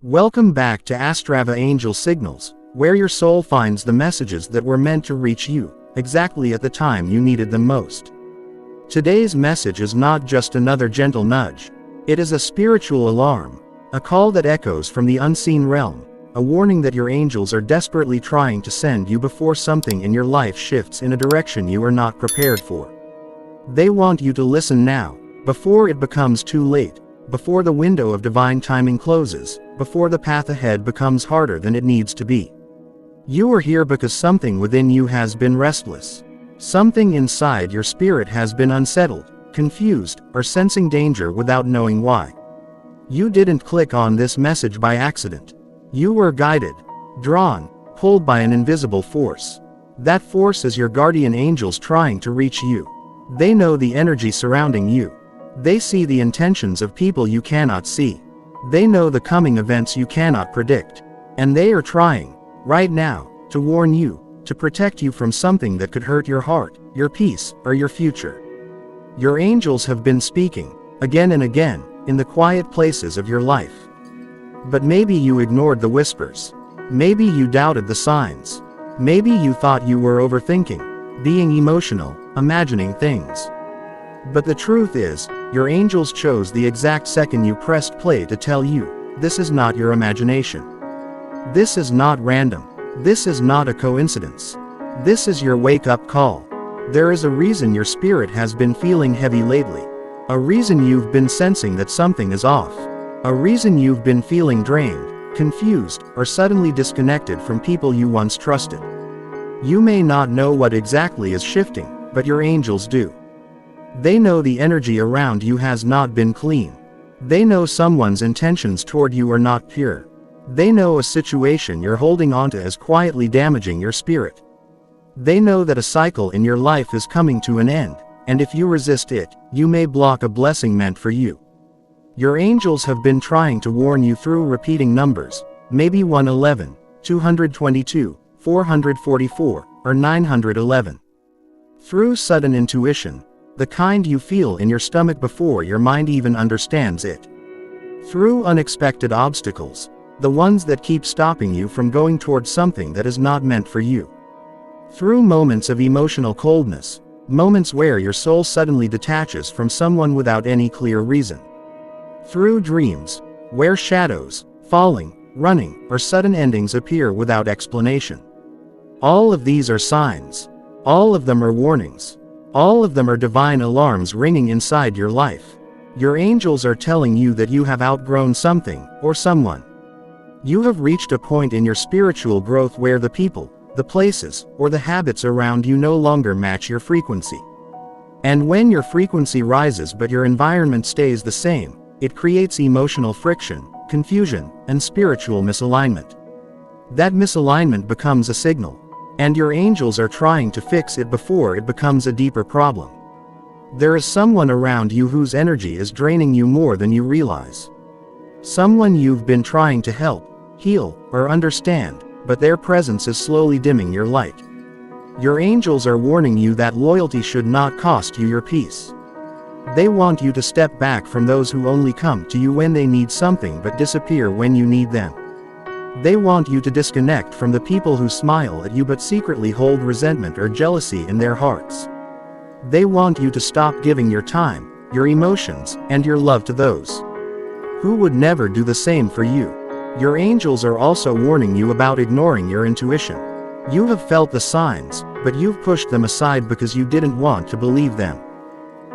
Welcome back to Astrava Angel Signals, where your soul finds the messages that were meant to reach you, exactly at the time you needed them most. Today's message is not just another gentle nudge. It is a spiritual alarm, a call that echoes from the unseen realm, a warning that your angels are desperately trying to send you before something in your life shifts in a direction you are not prepared for. They want you to listen now, before it becomes too late, before the window of divine timing closes, before the path ahead becomes harder than it needs to be. You are here because something within you has been restless. Something inside your spirit has been unsettled, confused, or sensing danger without knowing why. You didn't click on this message by accident. You were guided, drawn, pulled by an invisible force. That force is your guardian angels trying to reach you. They know the energy surrounding you. They see the intentions of people you cannot see. They know the coming events you cannot predict. And they are trying, right now, to warn you, to protect you from something that could hurt your heart, your peace, or your future. Your angels have been speaking, again and again, in the quiet places of your life. But maybe you ignored the whispers. Maybe you doubted the signs. Maybe you thought you were overthinking, being emotional, imagining things. But the truth is, your angels chose the exact second you pressed play to tell you, this is not your imagination. This is not random. This is not a coincidence. This is your wake-up call. There is a reason your spirit has been feeling heavy lately. A reason you've been sensing that something is off. A reason you've been feeling drained, confused, or suddenly disconnected from people you once trusted. You may not know what exactly is shifting, but your angels do. They know the energy around you has not been clean. They know someone's intentions toward you are not pure. They know a situation you're holding onto is quietly damaging your spirit. They know that a cycle in your life is coming to an end, and if you resist it, you may block a blessing meant for you. Your angels have been trying to warn you through repeating numbers, maybe 111, 222, 444, or 911. Through sudden intuition, the kind you feel in your stomach before your mind even understands it. Through unexpected obstacles, the ones that keep stopping you from going towards something that is not meant for you. Through moments of emotional coldness, moments where your soul suddenly detaches from someone without any clear reason. Through dreams, where shadows, falling, running, or sudden endings appear without explanation. All of these are signs. All of them are warnings. All of them are divine alarms ringing inside your life. Your angels are telling you that you have outgrown something, or someone. You have reached a point in your spiritual growth where the people, the places, or the habits around you no longer match your frequency. And when your frequency rises but your environment stays the same, it creates emotional friction, confusion, and spiritual misalignment. That misalignment becomes a signal. And your angels are trying to fix it before it becomes a deeper problem. There is someone around you whose energy is draining you more than you realize. Someone you've been trying to help, heal, or understand, but their presence is slowly dimming your light. Your angels are warning you that loyalty should not cost you your peace. They want you to step back from those who only come to you when they need something but disappear when you need them. They want you to disconnect from the people who smile at you but secretly hold resentment or jealousy in their hearts. They want you to stop giving your time, your emotions, and your love to those who would never do the same for you. Your angels are also warning you about ignoring your intuition. You have felt the signs, but you've pushed them aside because you didn't want to believe them.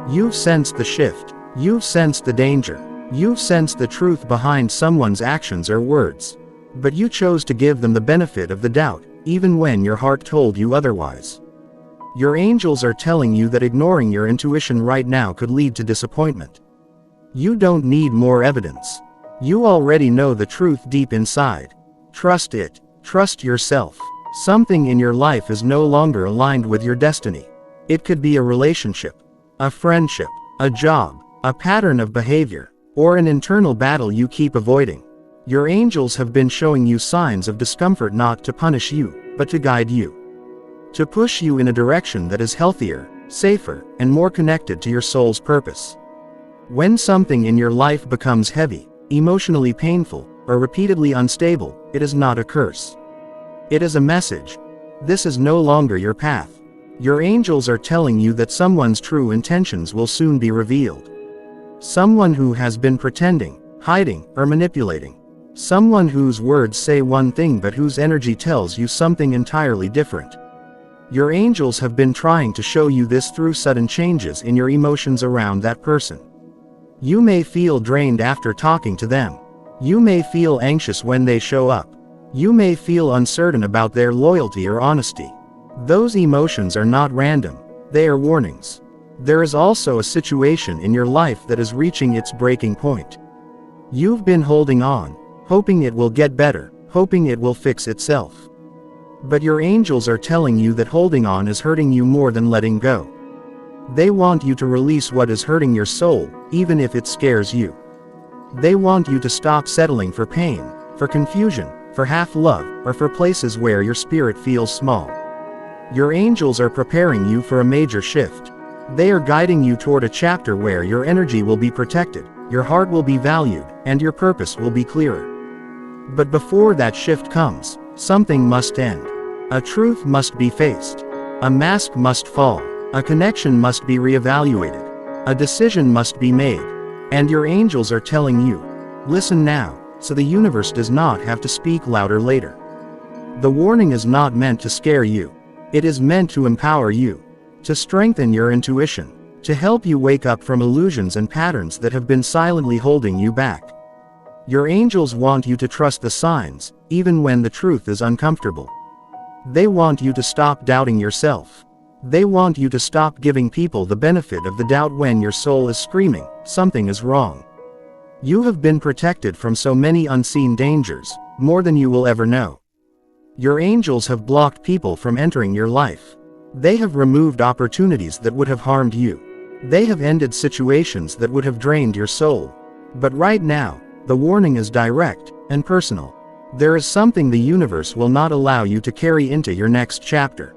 You've sensed the shift. You've sensed the danger. You've sensed the truth behind someone's actions or words. But you chose to give them the benefit of the doubt, even when your heart told you otherwise. Your angels are telling you that ignoring your intuition right now could lead to disappointment. You don't need more evidence. You already know the truth deep inside. Trust it. Trust yourself. Something in your life is no longer aligned with your destiny. It could be a relationship, a friendship, a job, a pattern of behavior, or an internal battle you keep avoiding. Your angels have been showing you signs of discomfort not to punish you, but to guide you. To push you in a direction that is healthier, safer, and more connected to your soul's purpose. When something in your life becomes heavy, emotionally painful, or repeatedly unstable, it is not a curse. It is a message. This is no longer your path. Your angels are telling you that someone's true intentions will soon be revealed. Someone who has been pretending, hiding, or manipulating. Someone whose words say one thing but whose energy tells you something entirely different. Your angels have been trying to show you this through sudden changes in your emotions around that person. You may feel drained after talking to them. You may feel anxious when they show up. You may feel uncertain about their loyalty or honesty. Those emotions are not random, they are warnings. There is also a situation in your life that is reaching its breaking point. You've been holding on, hoping it will get better, hoping it will fix itself. But your angels are telling you that holding on is hurting you more than letting go. They want you to release what is hurting your soul, even if it scares you. They want you to stop settling for pain, for confusion, for half-love, or for places where your spirit feels small. Your angels are preparing you for a major shift. They are guiding you toward a chapter where your energy will be protected, your heart will be valued, and your purpose will be clearer. But before that shift comes, something must end. A truth must be faced. A mask must fall. A connection must be reevaluated. A decision must be made. And your angels are telling you, listen now, so the universe does not have to speak louder later. The warning is not meant to scare you. It is meant to empower you, to strengthen your intuition, to help you wake up from illusions and patterns that have been silently holding you back. Your angels want you to trust the signs, even when the truth is uncomfortable. They want you to stop doubting yourself. They want you to stop giving people the benefit of the doubt when your soul is screaming, something is wrong. You have been protected from so many unseen dangers, more than you will ever know. Your angels have blocked people from entering your life. They have removed opportunities that would have harmed you. They have ended situations that would have drained your soul. But right now, the warning is direct and personal. There is something the universe will not allow you to carry into your next chapter.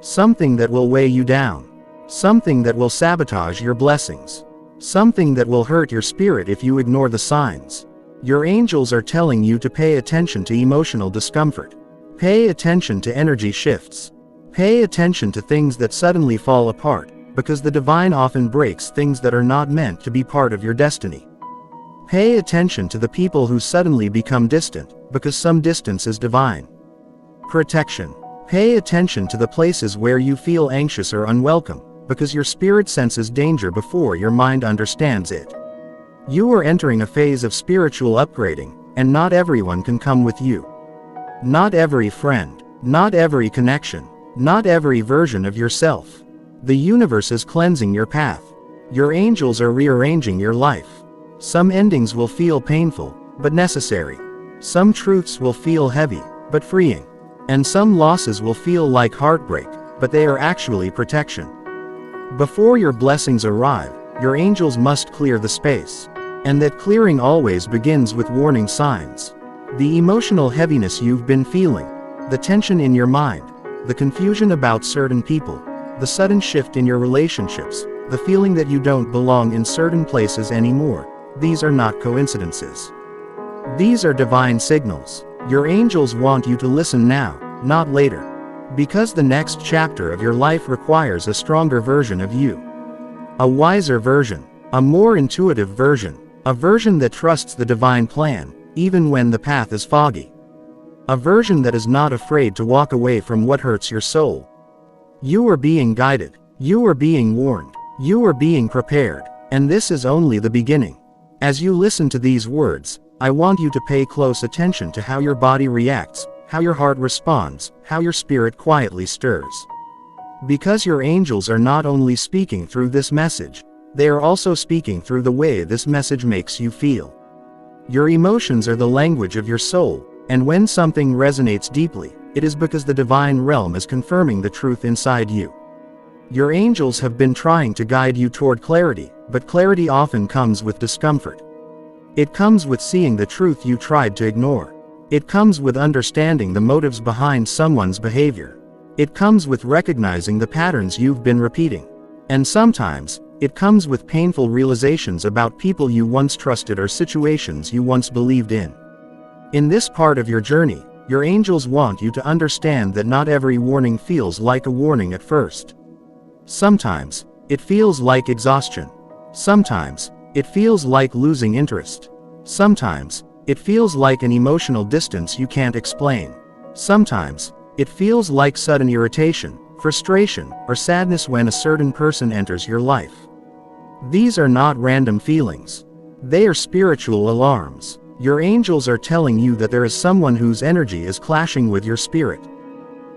Something that will weigh you down. Something that will sabotage your blessings. Something that will hurt your spirit if you ignore the signs. Your angels are telling you to pay attention to emotional discomfort. Pay attention to energy shifts. Pay attention to things that suddenly fall apart, because the divine often breaks things that are not meant to be part of your destiny. Pay attention to the people who suddenly become distant, because some distance is divine. Protection. Pay attention to the places where you feel anxious or unwelcome, because your spirit senses danger before your mind understands it. You are entering a phase of spiritual upgrading, and not everyone can come with you. Not every friend, not every connection, not every version of yourself. The universe is cleansing your path. Your angels are rearranging your life. Some endings will feel painful, but necessary. Some truths will feel heavy, but freeing. And some losses will feel like heartbreak, but they are actually protection. Before your blessings arrive, your angels must clear the space. And that clearing always begins with warning signs. The emotional heaviness you've been feeling, the tension in your mind, the confusion about certain people, the sudden shift in your relationships, the feeling that you don't belong in certain places anymore, these are not coincidences. These are divine signals. Your angels want you to listen now, not later. Because the next chapter of your life requires a stronger version of you. A wiser version, a more intuitive version, a version that trusts the divine plan, even when the path is foggy. A version that is not afraid to walk away from what hurts your soul. You are being guided. You are being warned. You are being prepared. And this is only the beginning. As you listen to these words, I want you to pay close attention to how your body reacts, how your heart responds, how your spirit quietly stirs. Because your angels are not only speaking through this message, they are also speaking through the way this message makes you feel. Your emotions are the language of your soul, and when something resonates deeply, it is because the divine realm is confirming the truth inside you. Your angels have been trying to guide you toward clarity, but clarity often comes with discomfort. It comes with seeing the truth you tried to ignore. It comes with understanding the motives behind someone's behavior. It comes with recognizing the patterns you've been repeating. And sometimes, it comes with painful realizations about people you once trusted or situations you once believed in. In this part of your journey, your angels want you to understand that not every warning feels like a warning at first. Sometimes, it feels like exhaustion. Sometimes, it feels like losing interest. Sometimes, it feels like an emotional distance you can't explain. Sometimes, it feels like sudden irritation, frustration, or sadness when a certain person enters your life. These are not random feelings. They are spiritual alarms. Your angels are telling you that there is someone whose energy is clashing with your spirit.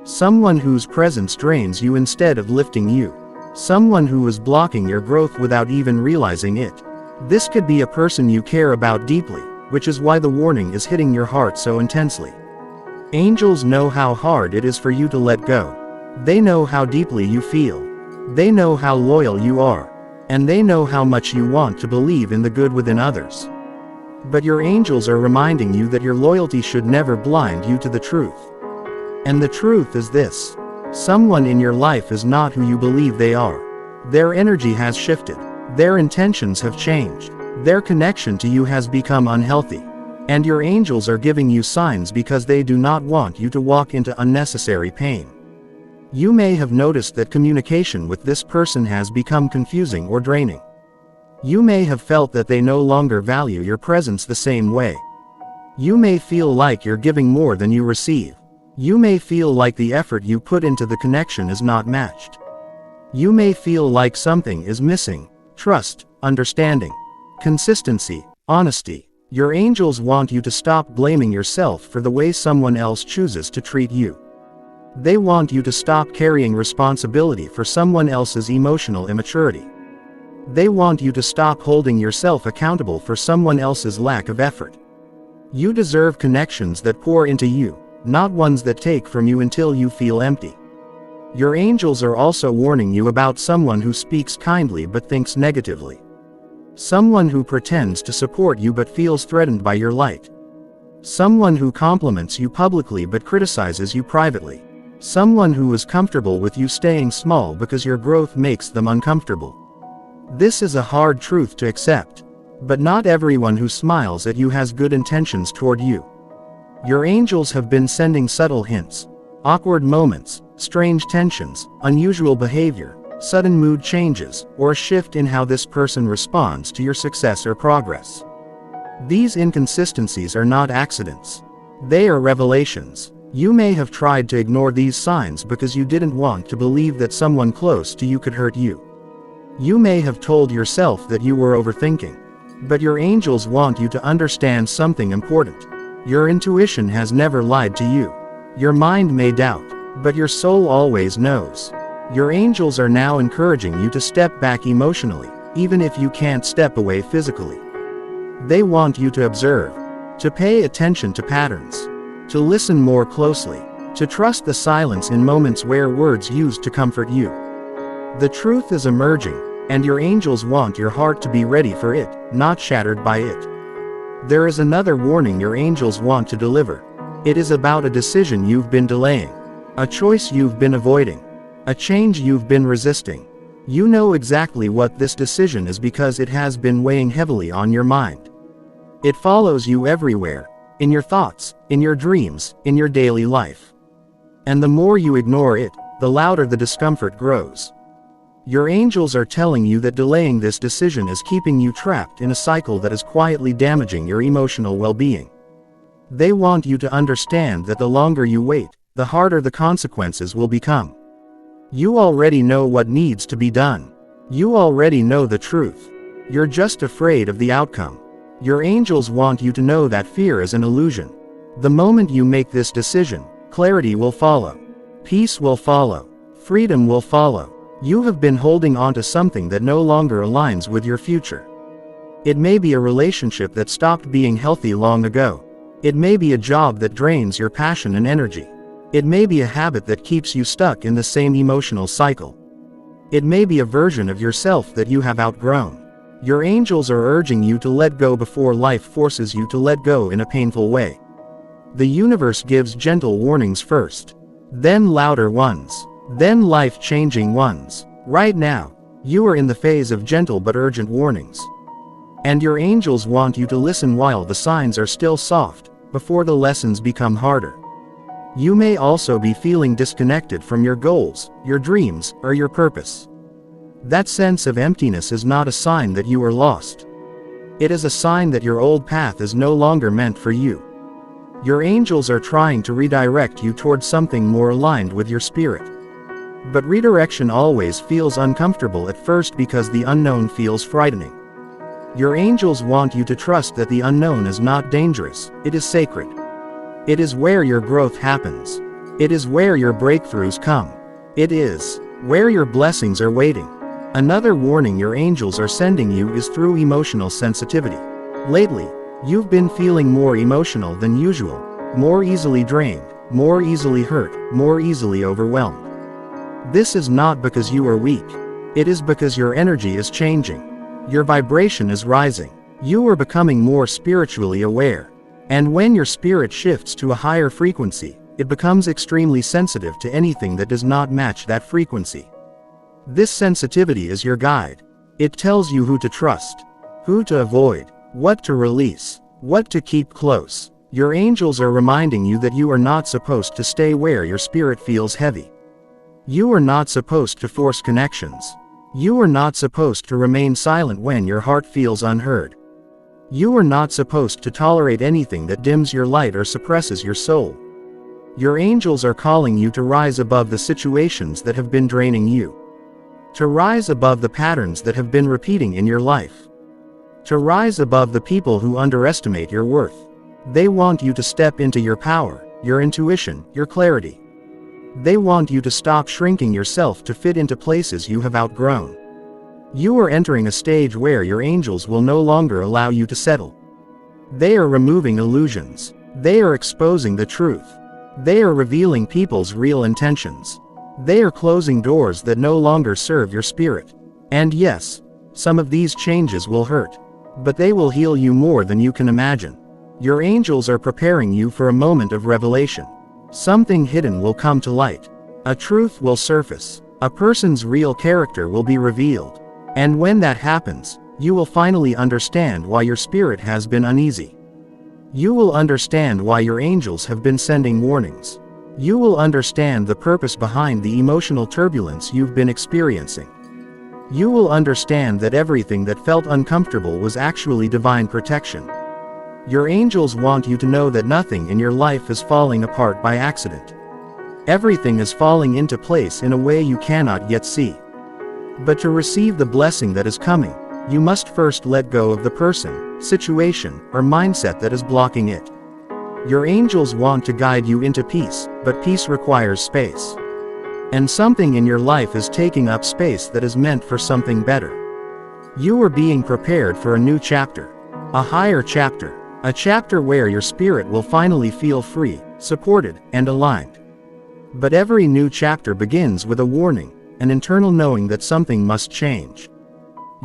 Someone whose presence drains you instead of lifting you. Someone who is blocking your growth without even realizing it. This could be a person you care about deeply, which is why the warning is hitting your heart so intensely. Angels know how hard it is for you to let go. They know how deeply you feel. They know how loyal you are. And they know how much you want to believe in the good within others. But your angels are reminding you that your loyalty should never blind you to the truth. And the truth is this: someone in your life is not who you believe they are. Their energy has shifted. Their intentions have changed. Their connection to you has become unhealthy. And your angels are giving you signs because they do not want you to walk into unnecessary pain. You may have noticed that communication with this person has become confusing or draining. You may have felt that they no longer value your presence the same way. You may feel like you're giving more than you receive. You may feel like the effort you put into the connection is not matched. You may feel like something is missing: trust, understanding, consistency, honesty. Your angels want you to stop blaming yourself for the way someone else chooses to treat you. They want you to stop carrying responsibility for someone else's emotional immaturity. They want you to stop holding yourself accountable for someone else's lack of effort. You deserve connections that pour into you, not ones that take from you until you feel empty. Your angels are also warning you about someone who speaks kindly but thinks negatively. Someone who pretends to support you but feels threatened by your light. Someone who compliments you publicly but criticizes you privately. Someone who is comfortable with you staying small because your growth makes them uncomfortable. This is a hard truth to accept. But not everyone who smiles at you has good intentions toward you. Your angels have been sending subtle hints. Awkward moments, strange tensions, unusual behavior, sudden mood changes, or a shift in how this person responds to your success or progress. These inconsistencies are not accidents. They are revelations. You may have tried to ignore these signs because you didn't want to believe that someone close to you could hurt you. You may have told yourself that you were overthinking. But your angels want you to understand something important. Your intuition has never lied to you. Your mind may doubt, but your soul always knows. Your angels are now encouraging you to step back emotionally, even if you can't step away physically. They want you to observe, to pay attention to patterns, to listen more closely, to trust the silence in moments where words used to comfort you. The truth is emerging, and your angels want your heart to be ready for it, not shattered by it. There is another warning your angels want to deliver. It is about a decision you've been delaying, a choice you've been avoiding, a change you've been resisting. You know exactly what this decision is because it has been weighing heavily on your mind. It follows you everywhere, in your thoughts, in your dreams, in your daily life. And the more you ignore it, the louder the discomfort grows. Your angels are telling you that delaying this decision is keeping you trapped in a cycle that is quietly damaging your emotional well-being. They want you to understand that the longer you wait, the harder the consequences will become. You already know what needs to be done. You already know the truth. You're just afraid of the outcome. Your angels want you to know that fear is an illusion. The moment you make this decision, clarity will follow. Peace will follow. Freedom will follow. You have been holding on to something that no longer aligns with your future. It may be a relationship that stopped being healthy long ago. It may be a job that drains your passion and energy. It may be a habit that keeps you stuck in the same emotional cycle. It may be a version of yourself that you have outgrown. Your angels are urging you to let go before life forces you to let go in a painful way. The universe gives gentle warnings first, then louder ones, then life-changing ones. Right now, you are in the phase of gentle but urgent warnings. And your angels want you to listen while the signs are still soft, before the lessons become harder. You may also be feeling disconnected from your goals, your dreams, or your purpose. That sense of emptiness is not a sign that you are lost. It is a sign that your old path is no longer meant for you. Your angels are trying to redirect you towards something more aligned with your spirit. But redirection always feels uncomfortable at first because the unknown feels frightening. Your angels want you to trust that the unknown is not dangerous, it is sacred. It is where your growth happens. It is where your breakthroughs come. It is where your blessings are waiting. Another warning your angels are sending you is through emotional sensitivity. Lately, you've been feeling more emotional than usual, more easily drained, more easily hurt, more easily overwhelmed. This is not because you are weak. It is because your energy is changing. Your vibration is rising. You are becoming more spiritually aware. And when your spirit shifts to a higher frequency, it becomes extremely sensitive to anything that does not match that frequency. This sensitivity is your guide. It tells you who to trust, who to avoid, what to release, what to keep close. Your angels are reminding you that you are not supposed to stay where your spirit feels heavy. You are not supposed to force connections. You are not supposed to remain silent when your heart feels unheard. You are not supposed to tolerate anything that dims your light or suppresses your soul. Your angels are calling you to rise above the situations that have been draining you. To rise above the patterns that have been repeating in your life. To rise above the people who underestimate your worth. They want you to step into your power, your intuition, your clarity. They want you to stop shrinking yourself to fit into places you have outgrown. You are entering a stage where your angels will no longer allow you to settle. They are removing illusions. They are exposing the truth. They are revealing people's real intentions. They are closing doors that no longer serve your spirit. And yes, some of these changes will hurt. But they will heal you more than you can imagine. Your angels are preparing you for a moment of revelation. Something hidden will come to light. A truth will surface. A person's real character will be revealed. And when that happens, you will finally understand why your spirit has been uneasy. You will understand why your angels have been sending warnings. You will understand the purpose behind the emotional turbulence you've been experiencing. You will understand that everything that felt uncomfortable was actually divine protection. Your angels want you to know that nothing in your life is falling apart by accident. Everything is falling into place in a way you cannot yet see. But to receive the blessing that is coming, you must first let go of the person, situation, or mindset that is blocking it. Your angels want to guide you into peace, but peace requires space. And something in your life is taking up space that is meant for something better. You are being prepared for a new chapter. A higher chapter. A chapter where your spirit will finally feel free, supported, and aligned. But every new chapter begins with a warning, an internal knowing that something must change.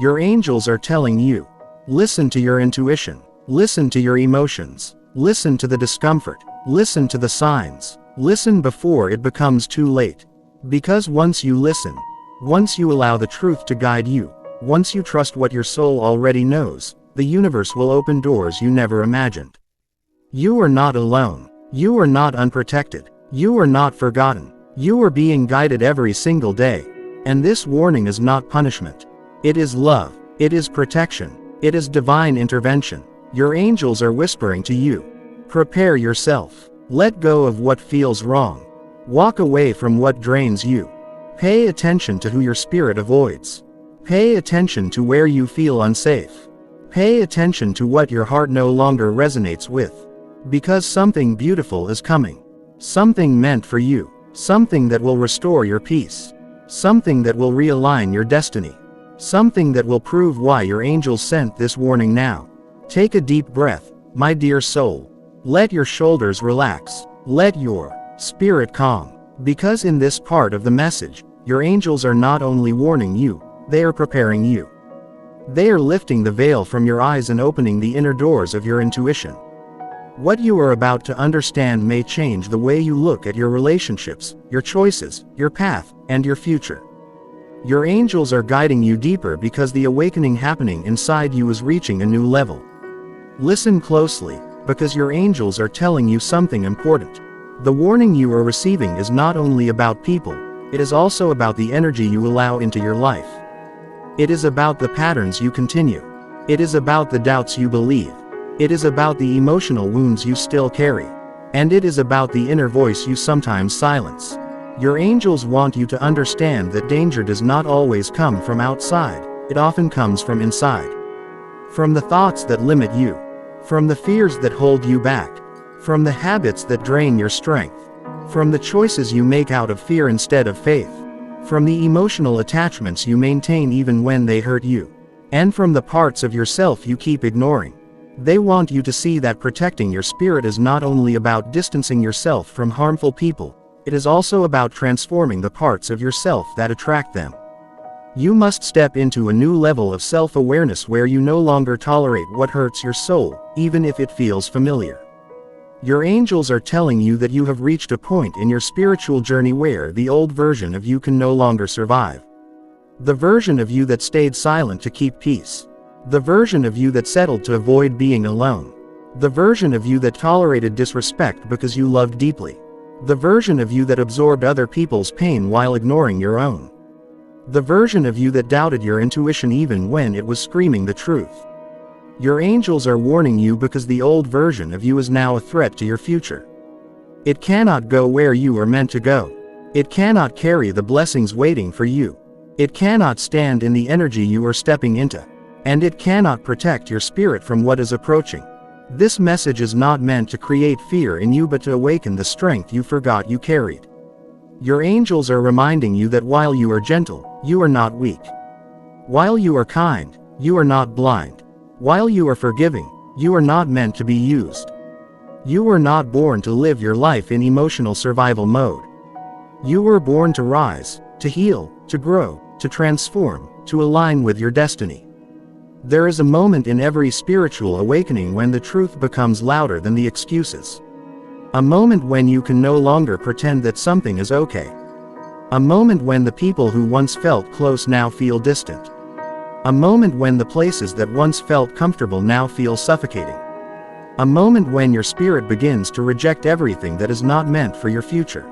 Your angels are telling you, listen to your intuition, listen to your emotions, listen to the discomfort, listen to the signs, listen before it becomes too late. Because once you listen, once you allow the truth to guide you, once you trust what your soul already knows, the universe will open doors you never imagined. You are not alone. You are not unprotected. You are not forgotten. You are being guided every single day. And this warning is not punishment. It is love. It is protection. It is divine intervention. Your angels are whispering to you. Prepare yourself. Let go of what feels wrong. Walk away from what drains you. Pay attention to who your spirit avoids. Pay attention to where you feel unsafe. Pay attention to what your heart no longer resonates with. Because something beautiful is coming. Something meant for you. Something that will restore your peace. Something that will realign your destiny. Something that will prove why your angels sent this warning now. Take a deep breath, my dear soul. Let your shoulders relax. Let your spirit calm. Because in this part of the message, your angels are not only warning you, they are preparing you. They are lifting the veil from your eyes and opening the inner doors of your intuition. What you are about to understand may change the way you look at your relationships, your choices, your path, and your future. Your angels are guiding you deeper because the awakening happening inside you is reaching a new level. Listen closely, because your angels are telling you something important. The warning you are receiving is not only about people, it is also about the energy you allow into your life. It is about the patterns you continue. It is about the doubts you believe. It is about the emotional wounds you still carry. And it is about the inner voice you sometimes silence. Your angels want you to understand that danger does not always come from outside, it often comes from inside. From the thoughts that limit you. From the fears that hold you back. From the habits that drain your strength. From the choices you make out of fear instead of faith. From the emotional attachments you maintain even when they hurt you. And from the parts of yourself you keep ignoring. They want you to see that protecting your spirit is not only about distancing yourself from harmful people, it is also about transforming the parts of yourself that attract them. You must step into a new level of self-awareness where you no longer tolerate what hurts your soul, even if it feels familiar. Your angels are telling you that you have reached a point in your spiritual journey where the old version of you can no longer survive. The version of you that stayed silent to keep peace. The version of you that settled to avoid being alone. The version of you that tolerated disrespect because you loved deeply. The version of you that absorbed other people's pain while ignoring your own. The version of you that doubted your intuition even when it was screaming the truth. Your angels are warning you because the old version of you is now a threat to your future. It cannot go where you are meant to go. It cannot carry the blessings waiting for you. It cannot stand in the energy you are stepping into. And it cannot protect your spirit from what is approaching. This message is not meant to create fear in you but to awaken the strength you forgot you carried. Your angels are reminding you that while you are gentle, you are not weak. While you are kind, you are not blind. While you are forgiving, you are not meant to be used. You were not born to live your life in emotional survival mode. You were born to rise, to heal, to grow, to transform, to align with your destiny. There is a moment in every spiritual awakening when the truth becomes louder than the excuses. A moment when you can no longer pretend that something is okay. A moment when the people who once felt close now feel distant. A moment when the places that once felt comfortable now feel suffocating. A moment when your spirit begins to reject everything that is not meant for your future.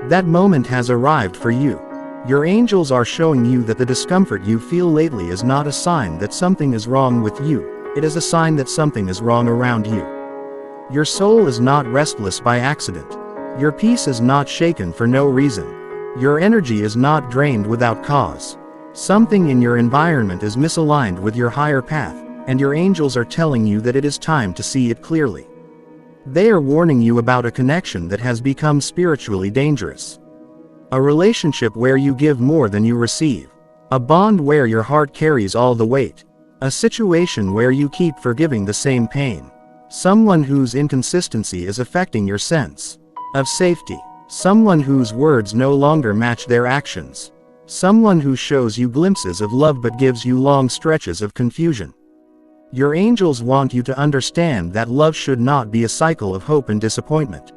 That moment has arrived for you. Your angels are showing you that the discomfort you feel lately is not a sign that something is wrong with you, it is a sign that something is wrong around you. Your soul is not restless by accident. Your peace is not shaken for no reason. Your energy is not drained without cause. Something in your environment is misaligned with your higher path, and your angels are telling you that it is time to see it clearly. They are warning you about a connection that has become spiritually dangerous. A relationship where you give more than you receive. A bond where your heart carries all the weight. A situation where you keep forgiving the same pain. Someone whose inconsistency is affecting your sense of safety. Someone whose words no longer match their actions. Someone who shows you glimpses of love but gives you long stretches of confusion. Your angels want you to understand that love should not be a cycle of hope and disappointment.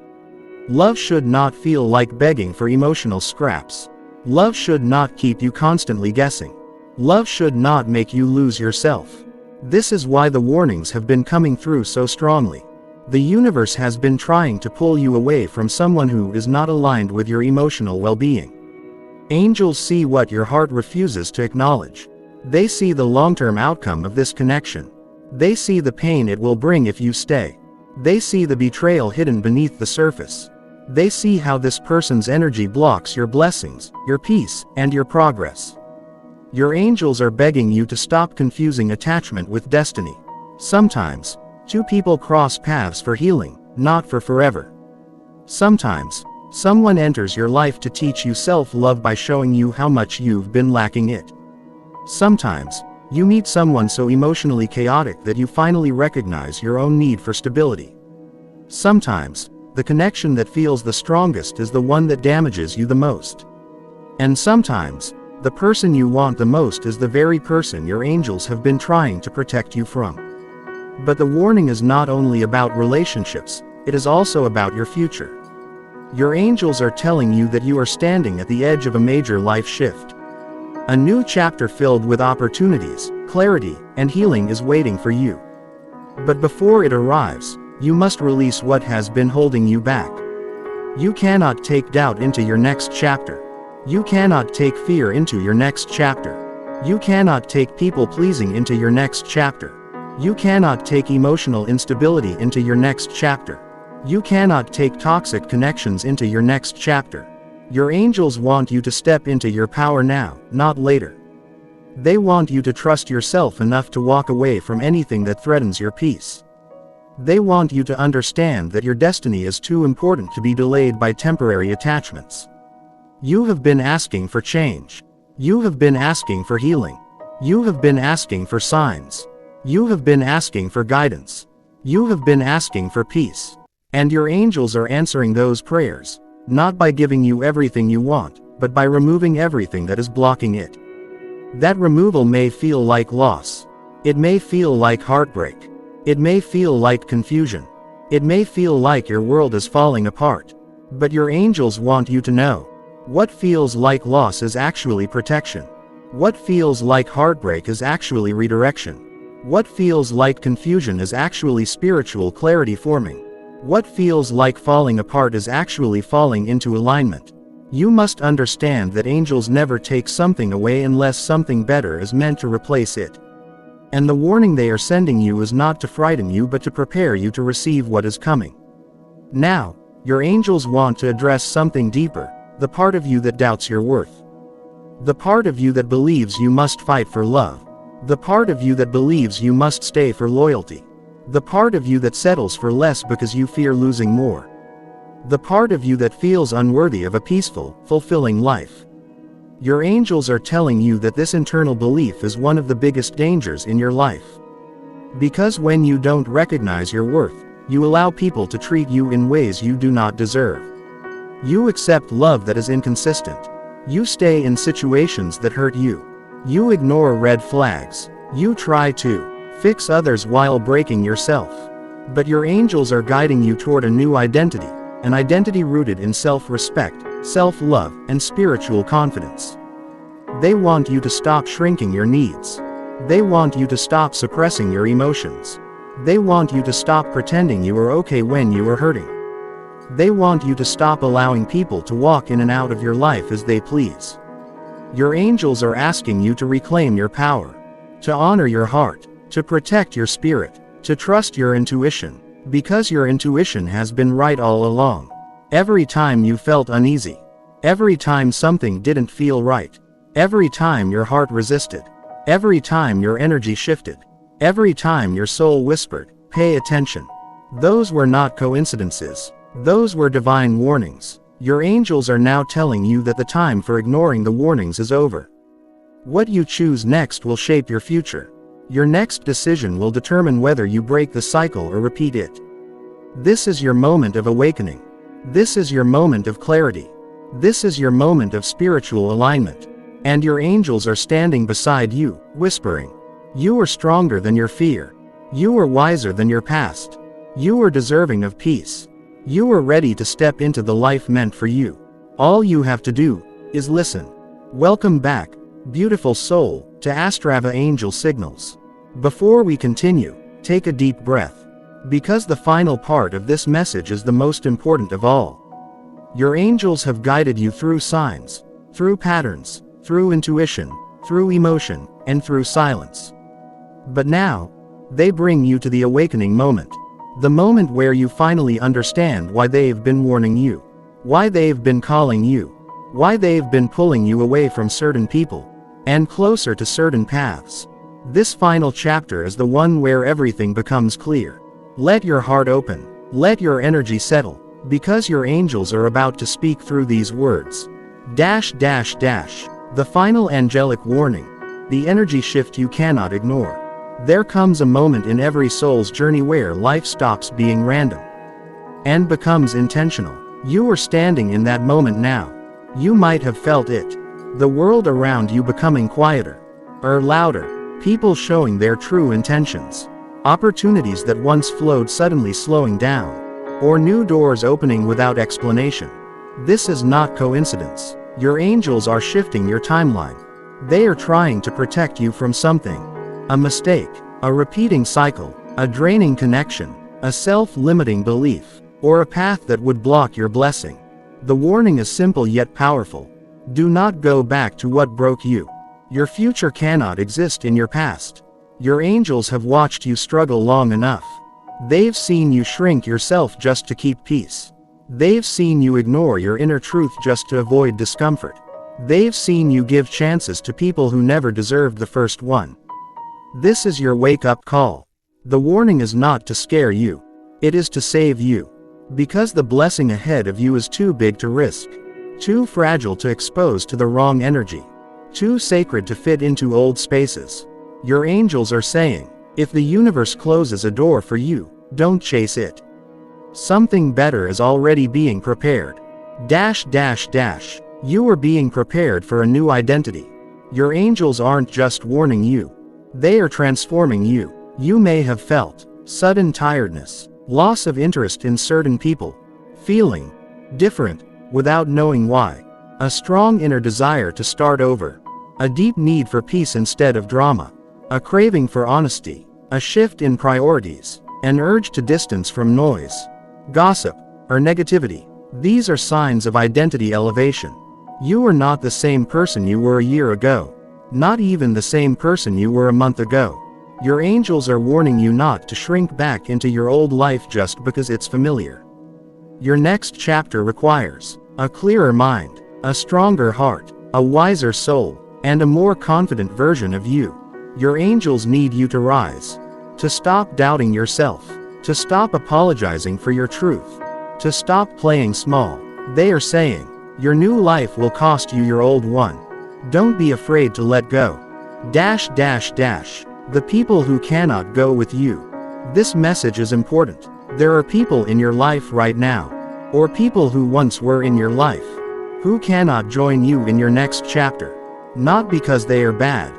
Love should not feel like begging for emotional scraps. Love should not keep you constantly guessing. Love should not make you lose yourself. This is why the warnings have been coming through so strongly. The universe has been trying to pull you away from someone who is not aligned with your emotional well-being. Angels see what your heart refuses to acknowledge. They see the long-term outcome of this connection. They see the pain it will bring if you stay. They see the betrayal hidden beneath the surface. They see how this person's energy blocks your blessings, your peace, and your progress. Your angels are begging you to stop confusing attachment with destiny. Sometimes, two people cross paths for healing, not for forever. Sometimes, someone enters your life to teach you self-love by showing you how much you've been lacking it. Sometimes, you meet someone so emotionally chaotic that you finally recognize your own need for stability. Sometimes, the connection that feels the strongest is the one that damages you the most. And sometimes, the person you want the most is the very person your angels have been trying to protect you from. But the warning is not only about relationships, it is also about your future. Your angels are telling you that you are standing at the edge of a major life shift. A new chapter filled with opportunities, clarity, and healing is waiting for you. But before it arrives, You must release what has been holding you back. You cannot take doubt into your next chapter. You cannot take fear into your next chapter. You cannot take people-pleasing into your next chapter. You cannot take emotional instability into your next chapter. You cannot take toxic connections into your next chapter. Your angels want you to step into your power now, not later. They want you to trust yourself enough to walk away from anything that threatens your peace. They want you to understand that your destiny is too important to be delayed by temporary attachments. You have been asking for change. You have been asking for healing. You have been asking for signs. You have been asking for guidance. You have been asking for peace. And your angels are answering those prayers, not by giving you everything you want, but by removing everything that is blocking it. That removal may feel like loss. It may feel like heartbreak. It may feel like confusion. It may feel like your world is falling apart. But your angels want you to know. What feels like loss is actually protection. What feels like heartbreak is actually redirection. What feels like confusion is actually spiritual clarity forming. What feels like falling apart is actually falling into alignment. You must understand that angels never take something away unless something better is meant to replace it. And the warning they are sending you is not to frighten you but to prepare you to receive what is coming. Now, your angels want to address something deeper, the part of you that doubts your worth. The part of you that believes you must fight for love. The part of you that believes you must stay for loyalty. The part of you that settles for less because you fear losing more. The part of you that feels unworthy of a peaceful, fulfilling life. Your angels are telling you that this internal belief is one of the biggest dangers in your life. Because when you don't recognize your worth, you allow people to treat you in ways you do not deserve. You accept love that is inconsistent. You stay in situations that hurt you. You ignore red flags. You try to fix others while breaking yourself. But your angels are guiding you toward a new identity, an identity rooted in self-respect, self-love, and spiritual confidence. They want you to stop shrinking your needs. They want you to stop suppressing your emotions. They want you to stop pretending you are okay when you are hurting. They want you to stop allowing people to walk in and out of your life as they please. Your angels are asking you to reclaim your power, to honor your heart, to protect your spirit, to trust your intuition, because your intuition has been right all along. Every time you felt uneasy, every time something didn't feel right, every time your heart resisted, every time your energy shifted, every time your soul whispered, "Pay attention." Those were not coincidences. Those were divine warnings. Your angels are now telling you that the time for ignoring the warnings is over. What you choose next will shape your future. Your next decision will determine whether you break the cycle or repeat it. This is your moment of awakening. This is your moment of clarity. This is your moment of spiritual alignment. And your angels are standing beside you, whispering, "You are stronger than your fear. You are wiser than your past. You are deserving of peace. You are ready to step into the life meant for you. All you have to do is listen." Welcome back, beautiful soul, to Astrava Angel Signals. Before we continue, take a deep breath. Because the final part of this message is the most important of all. Your angels have guided you through signs, through patterns, through intuition, through emotion, and through silence. But now, they bring you to the awakening moment. The moment where you finally understand why they've been warning you, why they've been calling you, why they've been pulling you away from certain people, and closer to certain paths. This final chapter is the one where everything becomes clear. Let your heart open, let your energy settle, because your angels are about to speak through these words. The final angelic warning, the energy shift you cannot ignore. There comes a moment in every soul's journey where life stops being random and becomes intentional. You are standing in that moment now. You might have felt it. The world around you becoming quieter or louder, people showing their true intentions, opportunities that once flowed suddenly slowing down, or new doors opening without explanation. This is not coincidence. Your angels are shifting your timeline. They are trying to protect you from something. A mistake, a repeating cycle, a draining connection, a self-limiting belief, or a path that would block your blessing. The warning is simple yet powerful. Do not go back to what broke you. Your future cannot exist in your past. Your angels have watched you struggle long enough. They've seen you shrink yourself just to keep peace. They've seen you ignore your inner truth just to avoid discomfort. They've seen you give chances to people who never deserved the first one. This is your wake-up call. The warning is not to scare you. It is to save you. Because the blessing ahead of you is too big to risk. Too fragile to expose to the wrong energy. Too sacred to fit into old spaces. Your angels are saying, if the universe closes a door for you, don't chase it. Something better is already being prepared. You are being prepared for a new identity. Your angels aren't just warning you. They are transforming you. You may have felt sudden tiredness, loss of interest in certain people, feeling different without knowing why, a strong inner desire to start over, a deep need for peace instead of drama, a craving for honesty, a shift in priorities, an urge to distance from noise, gossip, or negativity. These are signs of identity elevation. You are not the same person you were a year ago. Not even the same person you were a month ago. Your angels are warning you not to shrink back into your old life just because it's familiar. Your next chapter requires a clearer mind, a stronger heart, a wiser soul, and a more confident version of you. Your angels need you to rise, to stop doubting yourself, to stop apologizing for your truth, to stop playing small. They are saying, your new life will cost you your old one. Don't be afraid to let go. The people who cannot go with you. This message is important. There are people in your life right now, or people who once were in your life, who cannot join you in your next chapter. Not because they are bad,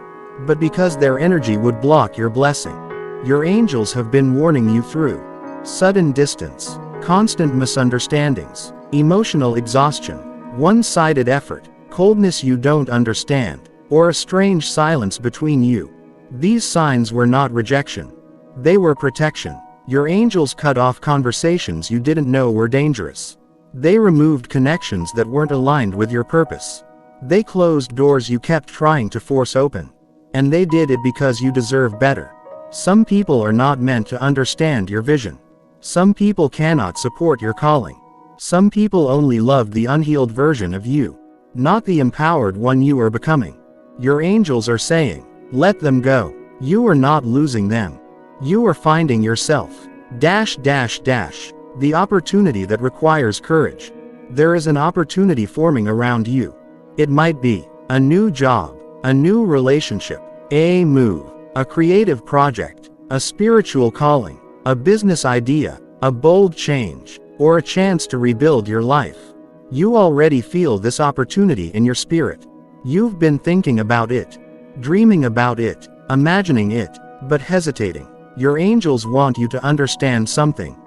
but because their energy would block your blessing. Your angels have been warning you through sudden distance, constant misunderstandings, emotional exhaustion, one-sided effort, coldness you don't understand, or a strange silence between you. These signs were not rejection. They were protection. Your angels cut off conversations you didn't know were dangerous. They removed connections that weren't aligned with your purpose. They closed doors you kept trying to force open. And they did it because you deserve better. Some people are not meant to understand your vision. Some people cannot support your calling. Some people only loved the unhealed version of you, not the empowered one you are becoming. Your angels are saying, let them go. You are not losing them. You are finding yourself. The opportunity that requires courage. There is an opportunity forming around you. It might be a new job, a new relationship, a move, a creative project, a spiritual calling, a business idea, a bold change, or a chance to rebuild your life. You already feel this opportunity in your spirit. You've been thinking about it, dreaming about it, imagining it, but hesitating. Your angels want you to understand something.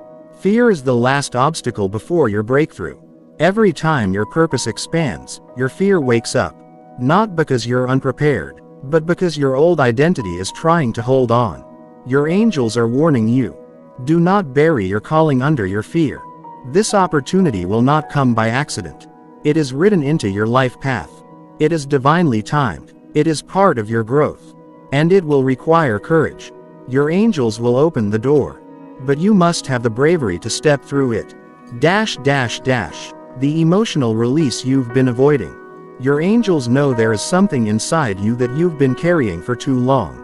Fear is the last obstacle before your breakthrough. Every time your purpose expands, your fear wakes up. Not because you're unprepared, but because your old identity is trying to hold on. Your angels are warning you. Do not bury your calling under your fear. This opportunity will not come by accident. It is written into your life path. It is divinely timed. It is part of your growth. And it will require courage. Your angels will open the door. But you must have the bravery to step through it. The emotional release you've been avoiding. Your angels know there is something inside you that you've been carrying for too long.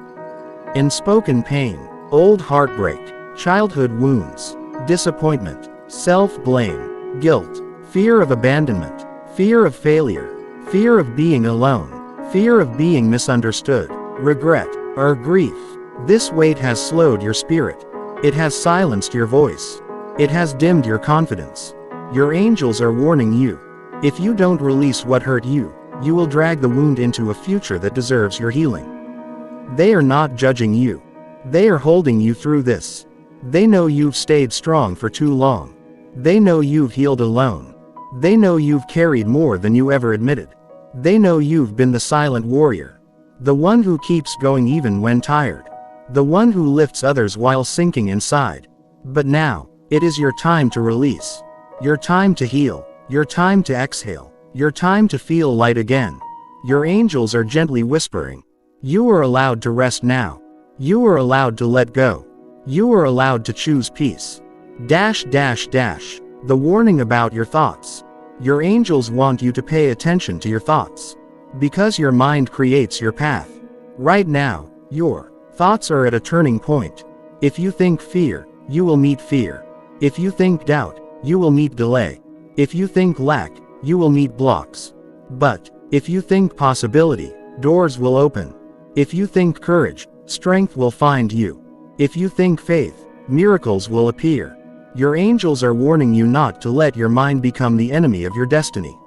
Unspoken pain, old heartbreak, childhood wounds, disappointment, self-blame, guilt, fear of abandonment, fear of failure, fear of being alone, fear of being misunderstood, regret, or grief. This weight has slowed your spirit. It has silenced your voice. It has dimmed your confidence. Your angels are warning you. If you don't release what hurt you, you will drag the wound into a future that deserves your healing. They are not judging you. They are holding you through this. They know you've stayed strong for too long. They know you've healed alone. They know you've carried more than you ever admitted. They know you've been the silent warrior. The one who keeps going even when tired. The one who lifts others while sinking inside. But now, it is your time to release. Your time to heal. Your time to exhale. Your time to feel light again. Your angels are gently whispering. You are allowed to rest now. You are allowed to let go. You are allowed to choose peace. The warning about your thoughts. Your angels want you to pay attention to your thoughts. Because your mind creates your path. Right now, your thoughts are at a turning point. If you think fear, you will meet fear. If you think doubt, you will meet delay. If you think lack, you will meet blocks. But, if you think possibility, doors will open. If you think courage, strength will find you. If you think faith, miracles will appear. Your angels are warning you not to let your mind become the enemy of your destiny.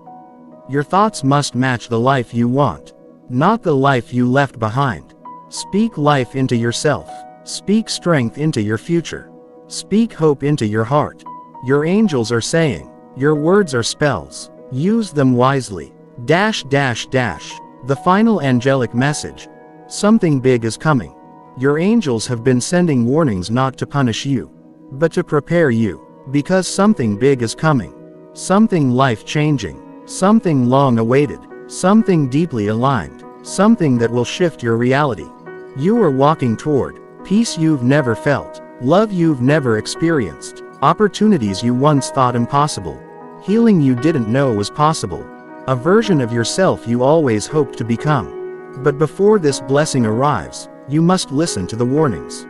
Your thoughts must match the life you want, not the life you left behind. Speak life into yourself. Speak strength into your future. Speak hope into your heart. Your angels are saying, your words are spells. Use them wisely. The final angelic message. Something big is coming. Your angels have been sending warnings not to punish you, but to prepare you. Because something big is coming. Something life-changing. Something long-awaited. Something deeply aligned. Something that will shift your reality. You are walking toward peace you've never felt, love you've never experienced, opportunities you once thought impossible, healing you didn't know was possible, a version of yourself you always hoped to become. But before this blessing arrives, you must listen to the warnings.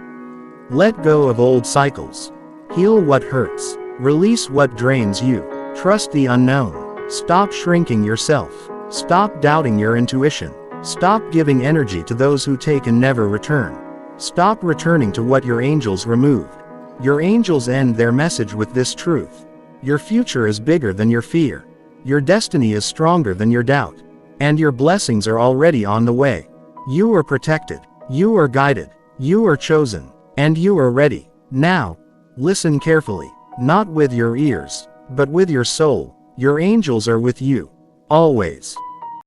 Let go of old cycles. Heal what hurts. Release what drains you. Trust the unknown. Stop shrinking yourself. Stop doubting your intuition. Stop giving energy to those who take and never return. Stop returning to what your angels removed. Your angels end their message with this truth. Your future is bigger than your fear. Your destiny is stronger than your doubt. And your blessings are already on the way. You are protected. You are guided. You are chosen. And you are ready. Now, listen carefully. Not with your ears, but with your soul. Your angels are with you. Always.